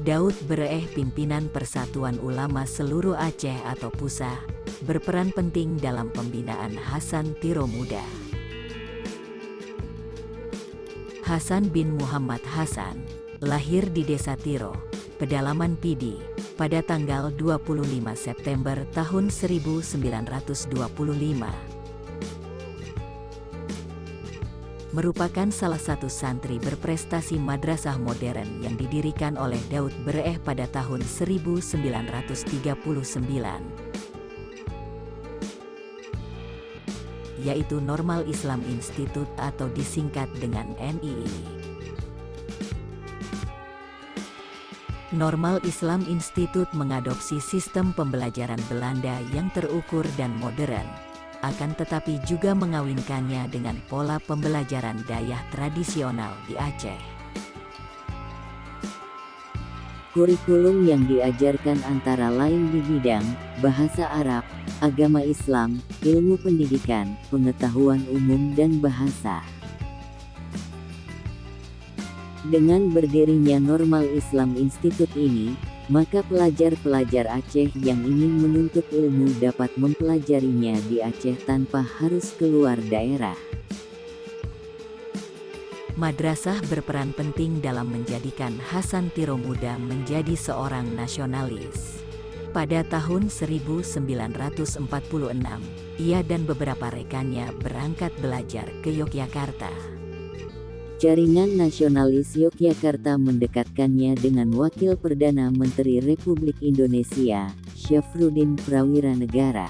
Daud Bereeh, pimpinan Persatuan Ulama Seluruh Aceh atau PUSA, berperan penting dalam pembinaan Hasan Tiro Muda. Hasan bin Muhammad Hasan lahir di Desa Tiro, Pedalaman Pidi, pada tanggal 25 September tahun 1925. Merupakan salah satu santri berprestasi madrasah modern yang didirikan oleh Daud Bereeh pada tahun 1939, yaitu Normal Islam Institute atau disingkat dengan NII. Normal Islam Institute mengadopsi sistem pembelajaran Belanda yang terukur dan modern, akan tetapi juga mengawinkannya dengan pola pembelajaran Dayak tradisional di Aceh. Kurikulum yang diajarkan antara lain di bidang bahasa Arab, agama Islam, ilmu pendidikan, pengetahuan umum dan bahasa. Dengan berdirinya Normal Islam Institute ini, maka pelajar-pelajar Aceh yang ingin menuntut ilmu dapat mempelajarinya di Aceh tanpa harus keluar daerah. Madrasah berperan penting dalam menjadikan Hasan Tiro Muda menjadi seorang nasionalis. Pada tahun 1946, ia dan beberapa rekannya berangkat belajar ke Yogyakarta. Jaringan Nasionalis Yogyakarta mendekatkannya dengan Wakil Perdana Menteri Republik Indonesia, Syafruddin Prawiranegara.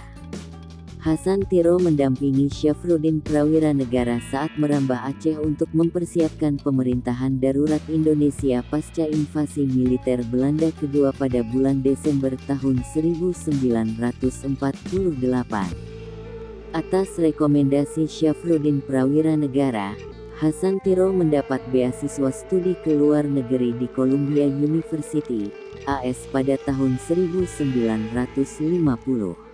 Hasan Tiro mendampingi Syafruddin Prawiranegara saat merambah Aceh untuk mempersiapkan pemerintahan darurat Indonesia pasca invasi militer Belanda kedua pada bulan Desember tahun 1948. Atas rekomendasi Syafruddin Prawiranegara, Hasan Tiro mendapat beasiswa studi ke luar negeri di Columbia University, AS pada tahun 1950.